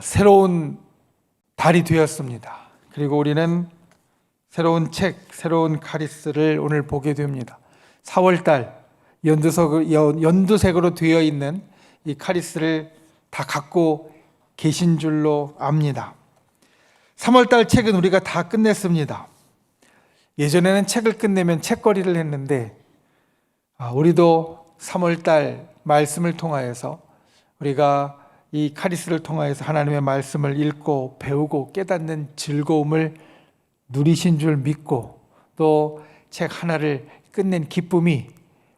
새로운 달이 되었습니다. 그리고 우리는 새로운 책, 새로운 카리스를 오늘 보게 됩니다. 4월달 연두색으로 되어 있는 이 카리스를 다 갖고 계신 줄로 압니다. 3월달 책은 우리가 다 끝냈습니다. 예전에는 책을 끝내면 책거리를 했는데 우리도 3월달 말씀을 통하여서 우리가 이 카리스를 통하여서 하나님의 말씀을 읽고 배우고 깨닫는 즐거움을 누리신 줄 믿고 또 책 하나를 끝낸 기쁨이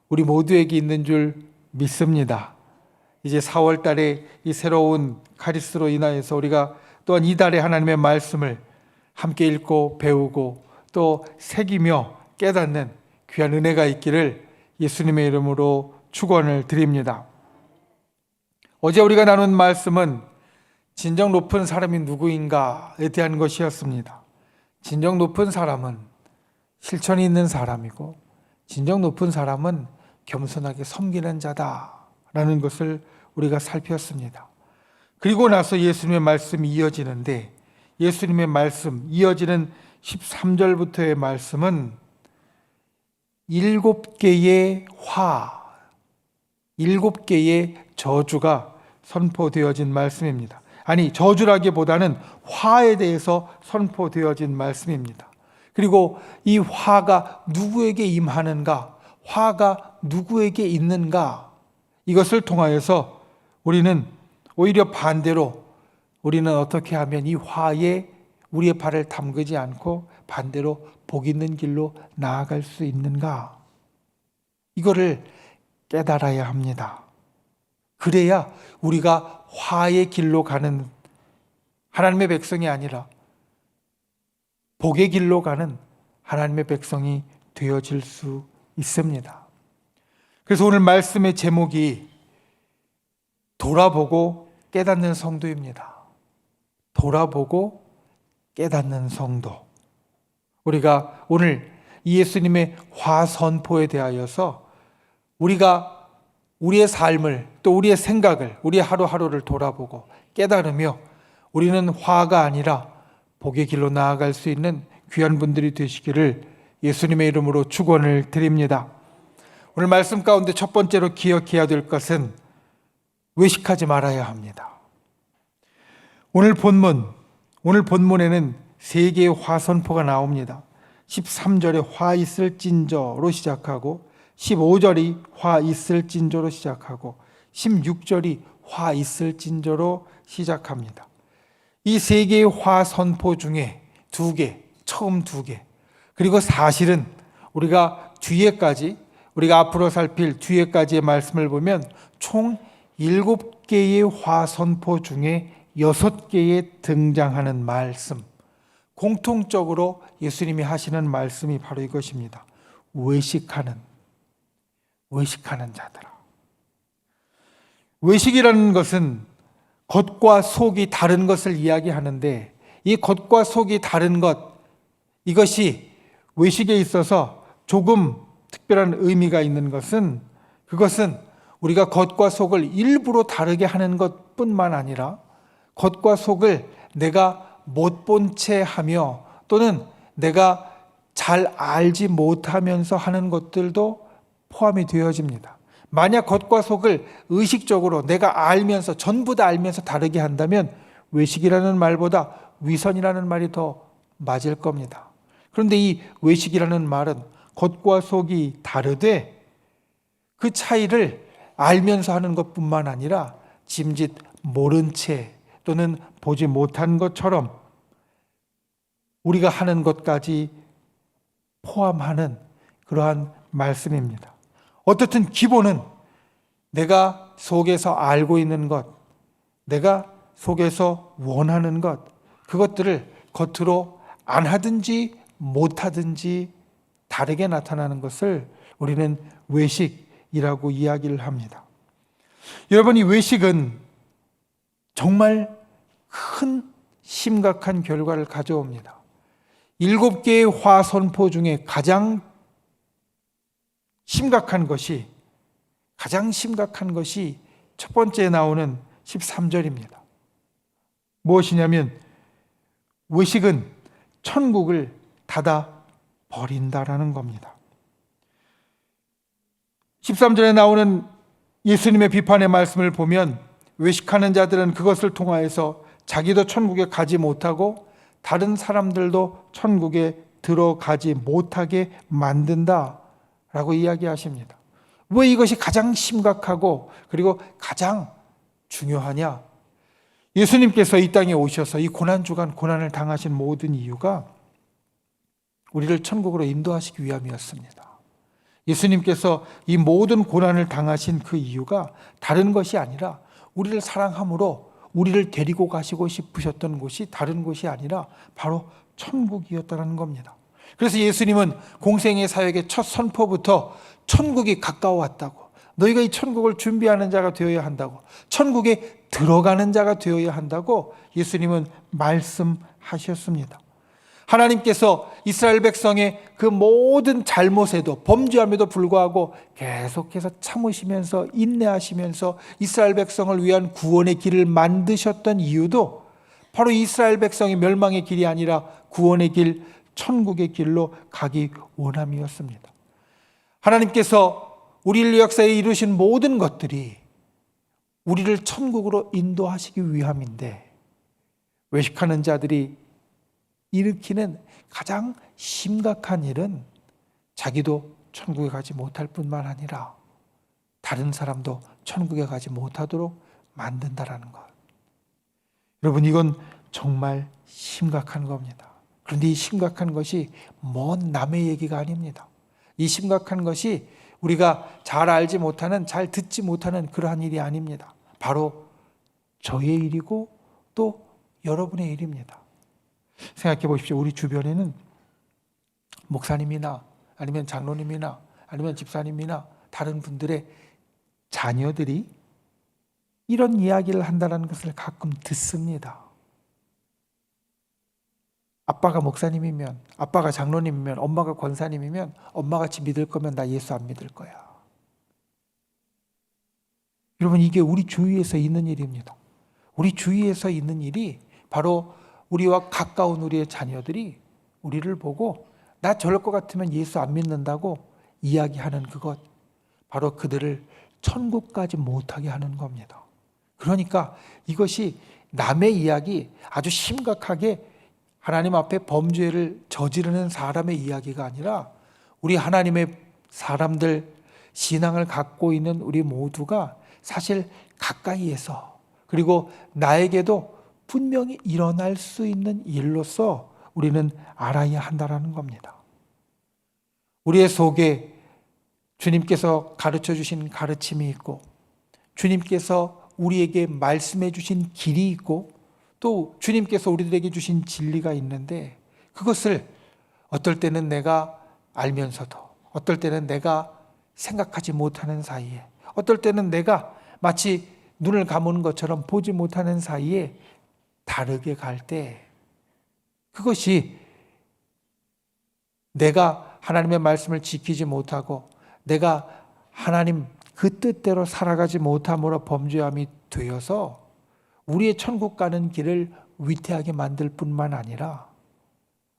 우리 모두에게 있는 줄 믿습니다. 이제 4월 달에 이 새로운 카리스로 인하여서 우리가 또한 이 달에 하나님의 말씀을 함께 읽고 배우고 또 새기며 깨닫는 귀한 은혜가 있기를 예수님의 이름으로 축원을 드립니다. 어제 우리가 나눈 말씀은 진정 높은 사람이 누구인가에 대한 것이었습니다. 진정 높은 사람은 실천이 있는 사람이고 진정 높은 사람은 겸손하게 섬기는 자다라는 것을 우리가 살폈습니다. 그리고 나서 예수님의 말씀이 이어지는데 예수님의 말씀 이어지는 13절부터의 말씀은 7개의 7개의 저주가 선포되어진 말씀입니다. 아니, 저주라기보다는 화에 대해서 선포되어진 말씀입니다. 그리고 이 화가 누구에게 임하는가, 화가 누구에게 있는가, 이것을 통하여서 우리는 오히려 반대로 우리는 어떻게 하면 이 화에 우리의 발을 담그지 않고 반대로 복 있는 길로 나아갈 수 있는가, 이거를 깨달아야 합니다. 그래야 우리가 화의 길로 가는 하나님의 백성이 아니라 복의 길로 가는 하나님의 백성이 되어질 수 있습니다. 그래서 오늘 말씀의 제목이 돌아보고 깨닫는 성도입니다. 돌아보고 깨닫는 성도. 우리가 오늘 예수님의 화 선포에 대하여서 우리가 우리의 삶을 또 우리의 생각을 우리의 하루하루를 돌아보고 깨달으며 우리는 화가 아니라 복의 길로 나아갈 수 있는 귀한 분들이 되시기를 예수님의 이름으로 축원을 드립니다. 오늘 말씀 가운데 첫 번째로 기억해야 될 것은 외식하지 말아야 합니다. 오늘 본문에는 3개의 화 선포가 나옵니다. 13절에 화 있을진저로 시작하고 15절이 화 있을진저로 시작하고 16절이 화 있을진저로 시작합니다. 이 3개의 화 선포 중에 2개, 처음 2개, 그리고 사실은 우리가 우리가 앞으로 살필 뒤에까지의 말씀을 보면 총 7개의 화 선포 중에 6개에 등장하는 말씀, 공통적으로 예수님이 하시는 말씀이 바로 이것입니다. 외식하는 자들아. 외식이라는 것은 겉과 속이 다른 것을 이야기하는데 이 겉과 속이 다른 것, 이것이 외식에 있어서 조금 특별한 의미가 있는 것은 그것은 우리가 겉과 속을 일부러 다르게 하는 것뿐만 아니라 겉과 속을 내가 못 본 채 하며 또는 내가 잘 알지 못하면서 하는 것들도 포함이 되어집니다. 만약 겉과 속을 의식적으로 내가 알면서 전부 다 알면서 다르게 한다면 외식이라는 말보다 위선이라는 말이 더 맞을 겁니다. 그런데 이 외식이라는 말은 겉과 속이 다르되 그 차이를 알면서 하는 것뿐만 아니라 짐짓 모른 채 또는 보지 못한 것처럼 우리가 하는 것까지 포함하는 그러한 말씀입니다. 어떻든 기본은 내가 속에서 알고 있는 것, 내가 속에서 원하는 것, 그것들을 겉으로 안 하든지 못하든지 다르게 나타나는 것을 우리는 외식이라고 이야기를 합니다. 여러분, 이 외식은 정말 큰 심각한 결과를 가져옵니다. 7개의 화 선포 중에 가장 심각한 것이 첫 번째에 나오는 13절입니다. 무엇이냐면 외식은 천국을 닫아 버린다라는 겁니다. 13절에 나오는 예수님의 비판의 말씀을 보면 외식하는 자들은 그것을 통하여서 자기도 천국에 가지 못하고 다른 사람들도 천국에 들어가지 못하게 만든다라고 이야기하십니다. 왜 이것이 가장 심각하고 그리고 가장 중요하냐? 예수님께서 이 땅에 오셔서 이 고난주간 고난을 당하신 모든 이유가 우리를 천국으로 인도하시기 위함이었습니다. 예수님께서 이 모든 고난을 당하신 그 이유가 다른 것이 아니라 우리를 사랑함으로 우리를 데리고 가시고 싶으셨던 곳이 다른 곳이 아니라 바로 천국이었다는 겁니다. 그래서 예수님은 공생의 사역의 첫 선포부터 천국이 가까워왔다고, 너희가 이 천국을 준비하는 자가 되어야 한다고, 천국에 들어가는 자가 되어야 한다고 예수님은 말씀하셨습니다. 하나님께서 이스라엘 백성의 그 모든 잘못에도 범죄함에도 불구하고 계속해서 참으시면서 인내하시면서 이스라엘 백성을 위한 구원의 길을 만드셨던 이유도 바로 이스라엘 백성의 멸망의 길이 아니라 구원의 길, 천국의 길로 가기 원함이었습니다. 하나님께서 우리 인류 역사에 이루신 모든 것들이 우리를 천국으로 인도하시기 위함인데 외식하는 자들이 일으키는 가장 심각한 일은 자기도 천국에 가지 못할 뿐만 아니라 다른 사람도 천국에 가지 못하도록 만든다라는 것. 여러분, 이건 정말 심각한 겁니다. 그런데 이 심각한 것이 먼 남의 얘기가 아닙니다. 이 심각한 것이 우리가 잘 알지 못하는, 잘 듣지 못하는 그러한 일이 아닙니다. 바로 저의 일이고 또 여러분의 일입니다. 생각해 보십시오. 우리 주변에는 목사님이나 아니면 장로님이나 아니면 집사님이나 다른 분들의 자녀들이 이런 이야기를 한다는 것을 가끔 듣습니다. 아빠가 목사님이면, 아빠가 장로님이면, 엄마가 권사님이면 엄마같이 믿을 거면 나 예수 안 믿을 거야. 여러분, 이게 우리 주위에서 있는 일입니다. 우리 주위에서 있는 일이 바로 우리와 가까운 우리의 자녀들이 우리를 보고 나 저럴 것 같으면 예수 안 믿는다고 이야기하는 그것, 바로 그들을 천국까지 못하게 하는 겁니다. 그러니까 이것이 남의 이야기, 아주 심각하게 하나님 앞에 범죄를 저지르는 사람의 이야기가 아니라 우리 하나님의 사람들, 신앙을 갖고 있는 우리 모두가 사실 가까이에서, 그리고 나에게도 분명히 일어날 수 있는 일로서 우리는 알아야 한다는 겁니다. 우리의 속에 주님께서 가르쳐 주신 가르침이 있고, 주님께서 우리에게 말씀해 주신 길이 있고, 또 주님께서 우리들에게 주신 진리가 있는데, 그것을 어떨 때는 내가 알면서도, 어떨 때는 내가 생각하지 못하는 사이에, 어떨 때는 내가 마치 눈을 감은 것처럼 보지 못하는 사이에 다르게 갈 때, 그것이 내가 하나님의 말씀을 지키지 못하고 내가 하나님 그 뜻대로 살아가지 못함으로 범죄함이 되어서 우리의 천국 가는 길을 위태하게 만들 뿐만 아니라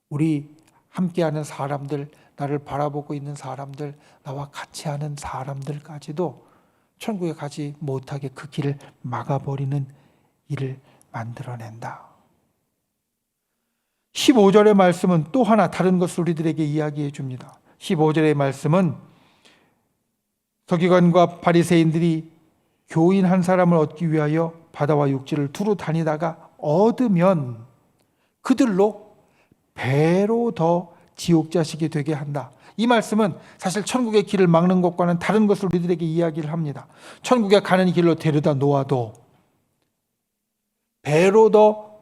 우리 함께하는 사람들, 나를 바라보고 있는 사람들, 나와 같이 하는 사람들까지도 천국에 가지 못하게 그 길을 막아버리는 일을 만들어낸다. 15절의 말씀은 또 하나 다른 것을 우리들에게 이야기해 줍니다. 15절의 말씀은 서기관과 바리새인들이 교인 한 사람을 얻기 위하여 바다와 육지를 두루 다니다가 얻으면 그들로 배로 더 지옥 자식이 되게 한다. 이 말씀은 사실 천국의 길을 막는 것과는 다른 것을 우리들에게 이야기를 합니다. 천국에 가는 길로 데려다 놓아도 배로 더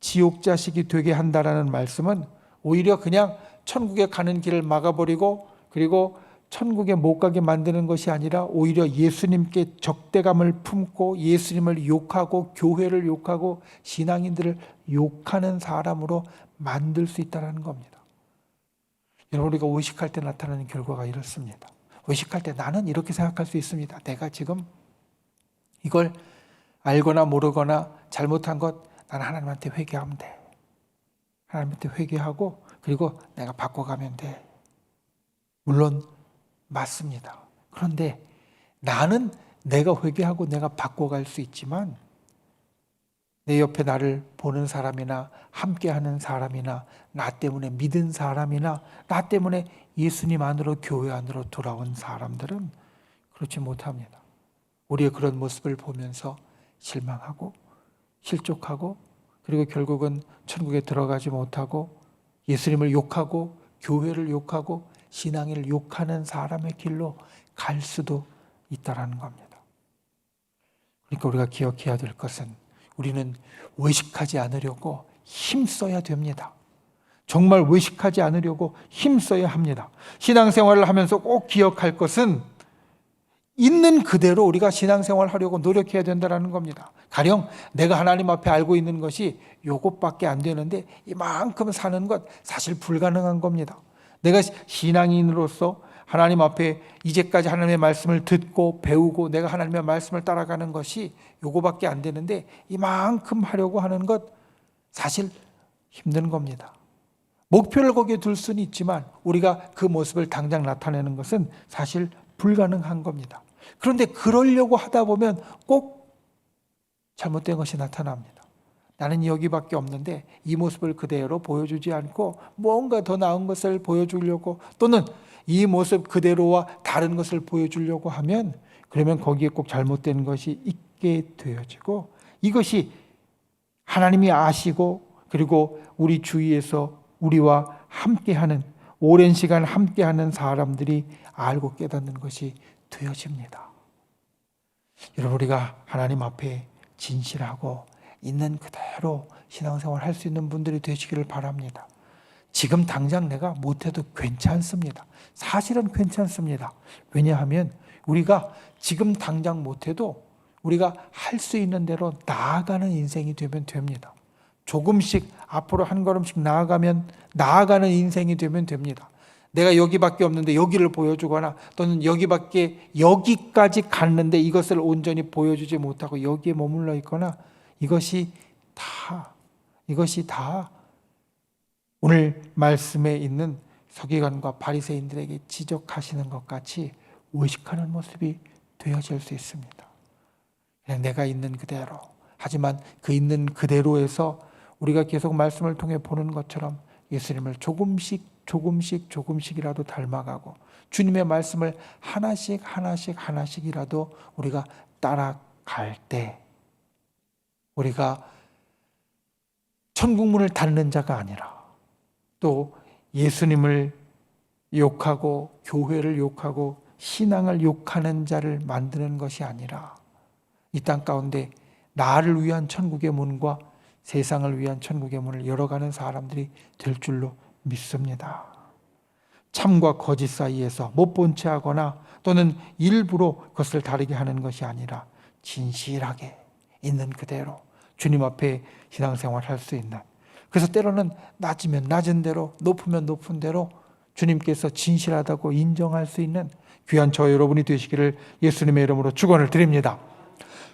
지옥 자식이 되게 한다라는 말씀은 오히려 그냥 천국에 가는 길을 막아버리고 그리고 천국에 못 가게 만드는 것이 아니라 오히려 예수님께 적대감을 품고 예수님을 욕하고 교회를 욕하고 신앙인들을 욕하는 사람으로 만들 수 있다는 겁니다. 여러분, 우리가 의식할 때 나타나는 결과가 이렇습니다. 의식할 때 나는 이렇게 생각할 수 있습니다. 내가 지금 이걸 알거나 모르거나 잘못한 것 나는 하나님한테 회개하면 돼. 하나님한테 회개하고 그리고 내가 바꿔가면 돼. 물론 맞습니다. 그런데 나는 내가 회개하고 내가 바꿔갈 수 있지만 내 옆에 나를 보는 사람이나 함께하는 사람이나 나 때문에 믿은 사람이나 나 때문에 예수님 안으로 교회 안으로 돌아온 사람들은 그렇지 못합니다. 우리의 그런 모습을 보면서 실망하고 실족하고 그리고 결국은 천국에 들어가지 못하고 예수님을 욕하고 교회를 욕하고 신앙을 욕하는 사람의 길로 갈 수도 있다라는 겁니다. 그러니까 우리가 기억해야 될 것은 우리는 외식하지 않으려고 힘써야 됩니다. 정말 외식하지 않으려고 힘써야 합니다. 신앙생활을 하면서 꼭 기억할 것은 있는 그대로 우리가 신앙생활을 하려고 노력해야 된다는 겁니다. 가령 내가 하나님 앞에 알고 있는 것이 요것밖에 안 되는데 이만큼 사는 것 사실 불가능한 겁니다. 내가 신앙인으로서 하나님 앞에 이제까지 하나님의 말씀을 듣고 배우고 내가 하나님의 말씀을 따라가는 것이 요거밖에 안 되는데 이만큼 하려고 하는 것 사실 힘든 겁니다. 목표를 거기에 둘 수는 있지만 우리가 그 모습을 당장 나타내는 것은 사실 불가능한 겁니다. 그런데 그러려고 하다 보면 꼭 잘못된 것이 나타납니다. 나는 여기밖에 없는데 이 모습을 그대로 보여주지 않고 뭔가 더 나은 것을 보여주려고 또는 이 모습 그대로와 다른 것을 보여주려고 하면 그러면 거기에 꼭 잘못된 것이 있게 되어지고 이것이 하나님이 아시고 그리고 우리 주위에서 우리와 함께하는 오랜 시간 함께하는 사람들이 알고 깨닫는 것이 되어집니다. 여러분 우리가 하나님 앞에 진실하고 있는 그대로 신앙생활 할 수 있는 분들이 되시기를 바랍니다. 지금 당장 내가 못해도 괜찮습니다. 사실은 괜찮습니다. 왜냐하면 우리가 지금 당장 못해도 우리가 할 수 있는 대로 나아가는 인생이 되면 됩니다. 조금씩 앞으로 한 걸음씩 나아가는 인생이 되면 됩니다. 내가 여기밖에 없는데 여기를 보여주거나 또는 여기까지 갔는데 이것을 온전히 보여주지 못하고 여기에 머물러 있거나 이것이 다 오늘 말씀에 있는 서기관과 바리새인들에게 지적하시는 것 같이 외식하는 모습이 되어질 수 있습니다. 그냥 내가 있는 그대로 하지만 그 있는 그대로에서 우리가 계속 말씀을 통해 보는 것처럼 예수님을 조금씩이라도 닮아가고 주님의 말씀을 하나씩이라도 우리가 따라갈 때 우리가 천국문을 닫는 자가 아니라 또 예수님을 욕하고 교회를 욕하고 신앙을 욕하는 자를 만드는 것이 아니라 이 땅 가운데 나를 위한 천국의 문과 세상을 위한 천국의 문을 열어가는 사람들이 될 줄로 믿습니다. 참과 거짓 사이에서 못 본 채 하거나 또는 일부러 그것을 다르게 하는 것이 아니라 진실하게 있는 그대로 주님 앞에 신앙생활 할 수 있는, 그래서 때로는 낮으면 낮은 대로 높으면 높은 대로 주님께서 진실하다고 인정할 수 있는 귀한 저 여러분이 되시기를 예수님의 이름으로 축원을 드립니다.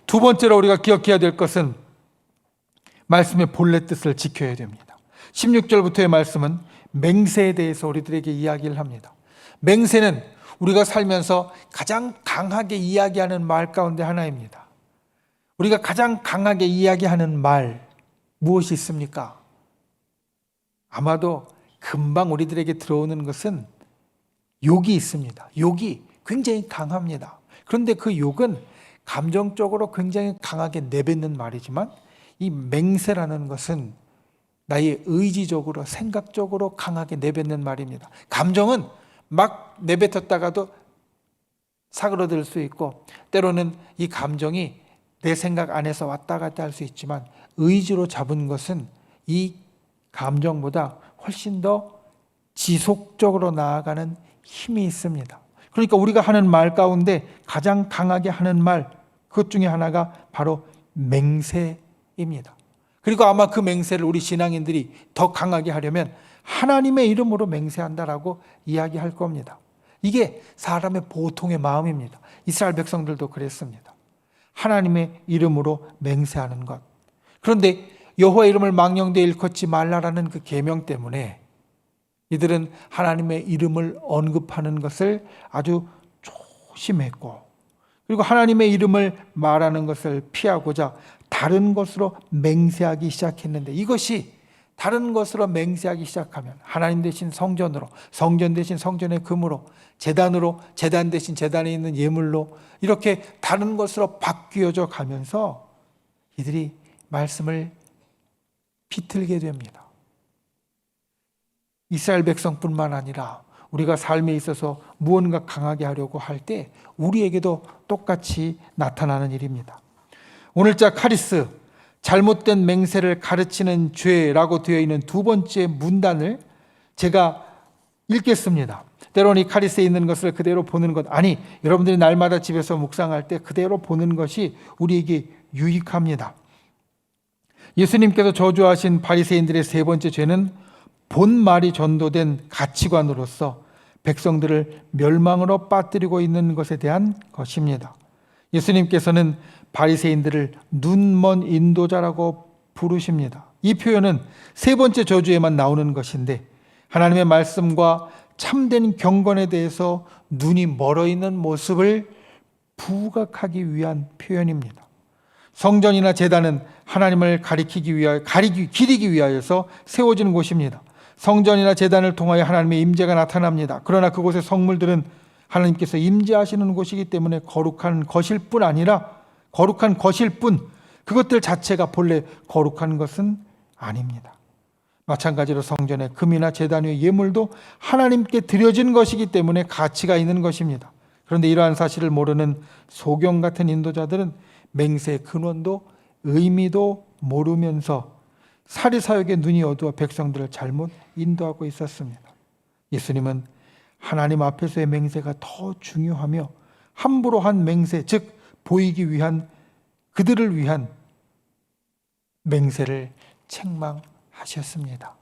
두 번째로 우리가 기억해야 될 것은 말씀의 본래 뜻을 지켜야 됩니다. 16절부터의 말씀은 맹세에 대해서 우리들에게 이야기를 합니다. 맹세는 우리가 살면서 가장 강하게 이야기하는 말 가운데 하나입니다. 우리가 가장 강하게 이야기하는 말 무엇이 있습니까? 아마도 금방 우리들에게 들어오는 것은 욕이 있습니다. 욕이 굉장히 강합니다. 그런데 그 욕은 감정적으로 굉장히 강하게 내뱉는 말이지만 이 맹세라는 것은 나의 의지적으로 생각적으로 강하게 내뱉는 말입니다. 감정은 막 내뱉었다가도 사그러들 수 있고 때로는 이 감정이 내 생각 안에서 왔다 갔다 할 수 있지만 의지로 잡은 것은 이 감정보다 훨씬 더 지속적으로 나아가는 힘이 있습니다. 그러니까 우리가 하는 말 가운데 가장 강하게 하는 말, 그것 중에 하나가 바로 맹세입니다. 그리고 아마 그 맹세를 우리 신앙인들이 더 강하게 하려면 하나님의 이름으로 맹세한다라고 이야기할 겁니다. 이게 사람의 보통의 마음입니다. 이스라엘 백성들도 그랬습니다. 하나님의 이름으로 맹세하는 것. 그런데 여호와의 이름을 망령되이 일컫지 말라라는 그 계명 때문에 이들은 하나님의 이름을 언급하는 것을 아주 조심했고, 그리고 하나님의 이름을 말하는 것을 피하고자 다른 것으로 맹세하기 시작했는데, 이것이 다른 것으로 맹세하기 시작하면 하나님 대신 성전으로, 성전 대신 성전의 금으로, 제단으로, 제단 대신 제단에 있는 예물로 이렇게 다른 것으로 바뀌어져 가면서 이들이 말씀을 비틀게 됩니다. 이스라엘 백성뿐만 아니라 우리가 삶에 있어서 무언가 강하게 하려고 할 때 우리에게도 똑같이 나타나는 일입니다. 오늘자 카리스, 잘못된 맹세를 가르치는 죄라고 되어 있는 두 번째 문단을 제가 읽겠습니다. 때로는 이 카리스에 있는 것을 그대로 보는 것, 아니, 여러분들이 날마다 집에서 묵상할 때 그대로 보는 것이 우리에게 유익합니다. 예수님께서 저주하신 바리새인들의 세 번째 죄는 본말이 전도된 가치관으로서 백성들을 멸망으로 빠뜨리고 있는 것에 대한 것입니다. 예수님께서는 바리새인들을 눈먼 인도자라고 부르십니다. 이 표현은 세 번째 저주에만 나오는 것인데 하나님의 말씀과 참된 경건에 대해서 눈이 멀어 있는 모습을 부각하기 위한 표현입니다. 성전이나 제단은 하나님을 기리기 위하여서 세워지는 곳입니다. 성전이나 제단을 통하여 하나님의 임재가 나타납니다. 그러나 그곳의 성물들은 하나님께서 임재하시는 곳이기 때문에 거룩한 것일 뿐, 그것들 자체가 본래 거룩한 것은 아닙니다. 마찬가지로 성전의 금이나 제단 위의 예물도 하나님께 드려진 것이기 때문에 가치가 있는 것입니다. 그런데 이러한 사실을 모르는 소경 같은 인도자들은 맹세의 근원도 의미도 모르면서 사리사욕의 눈이 어두워 백성들을 잘못 인도하고 있었습니다. 예수님은 하나님 앞에서의 맹세가 더 중요하며 함부로 한 맹세, 즉 보이기 위한, 그들을 위한 맹세를 책망하셨습니다.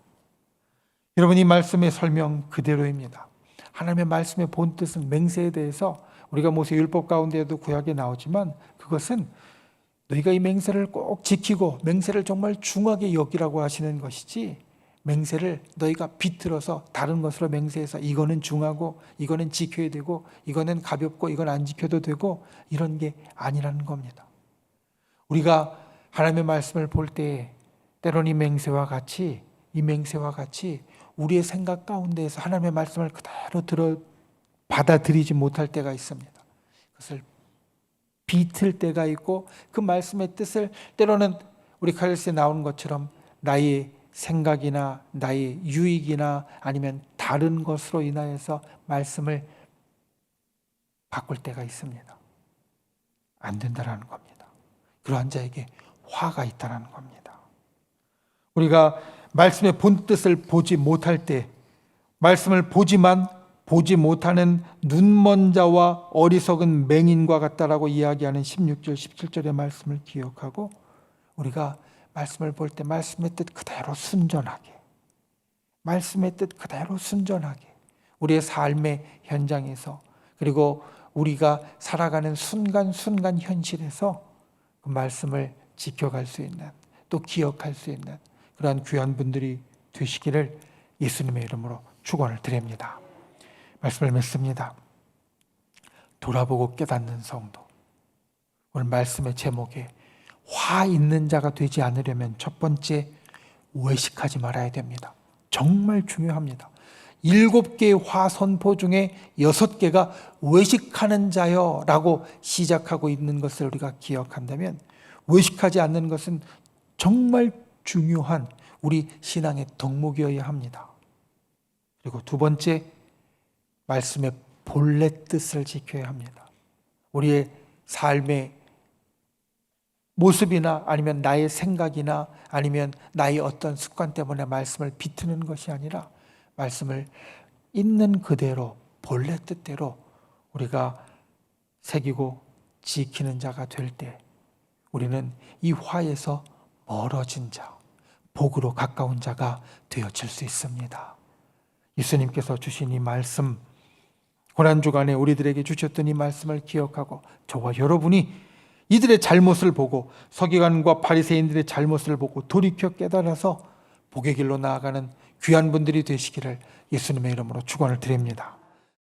여러분, 이 말씀의 설명 그대로입니다. 하나님의 말씀의 본뜻은 맹세에 대해서 우리가 모세율법 가운데에도 구약에 나오지만 그것은 너희가 이 맹세를 꼭 지키고 맹세를 정말 중하게 여기라고 하시는 것이지, 맹세를 너희가 비틀어서 다른 것으로 맹세해서 이거는 중하고 이거는 지켜야 되고 이거는 가볍고 이건 안 지켜도 되고 이런 게 아니라는 겁니다. 우리가 하나님의 말씀을 볼 때 때로는 이 맹세와 같이 우리의 생각 가운데에서 하나님의 말씀을 그대로 받아들이지 못할 때가 있습니다. 그것을 비틀 때가 있고 그 말씀의 뜻을 때로는 우리 카리스에 나오는 것처럼 나의 생각이나 나의 유익이나 아니면 다른 것으로 인하여서 말씀을 바꿀 때가 있습니다. 안 된다라는 겁니다. 그러한 자에게 화가 있다는 겁니다. 우리가 말씀의 본뜻을 보지 못할 때, 말씀을 보지만 보지 못하는 눈먼 자와 어리석은 맹인과 같다라고 이야기하는 16절, 17절의 말씀을 기억하고 우리가 말씀을 볼 때 말씀의 뜻 그대로 순전하게, 우리의 삶의 현장에서, 그리고 우리가 살아가는 순간순간 현실에서 그 말씀을 지켜갈 수 있는, 또 기억할 수 있는 그러한 귀한 분들이 되시기를 예수님의 이름으로 축원을 드립니다. 말씀을 맺습니다. 돌아보고 깨닫는 성도. 오늘 말씀의 제목에 화 있는 자가 되지 않으려면 첫 번째, 외식하지 말아야 됩니다. 정말 중요합니다. 7개의 화 선포 중에 6개가 외식하는 자여 라고 시작하고 있는 것을 우리가 기억한다면 외식하지 않는 것은 정말 중요한 우리 신앙의 덕목이어야 합니다. 그리고 두 번째, 말씀의 본래 뜻을 지켜야 합니다. 우리의 삶의 모습이나 아니면 나의 생각이나 아니면 나의 어떤 습관 때문에 말씀을 비트는 것이 아니라 말씀을 있는 그대로 본래 뜻대로 우리가 새기고 지키는 자가 될 때 우리는 이 화에서 멀어진 자, 복으로 가까운 자가 되어질 수 있습니다. 예수님께서 주신 이 말씀, 고난주간에 우리들에게 주셨던 이 말씀을 기억하고 저와 여러분이 이들의 잘못을 보고, 서기관과 바리새인들의 잘못을 보고 돌이켜 깨달아서 복의 길로 나아가는 귀한 분들이 되시기를 예수님의 이름으로 축원을 드립니다.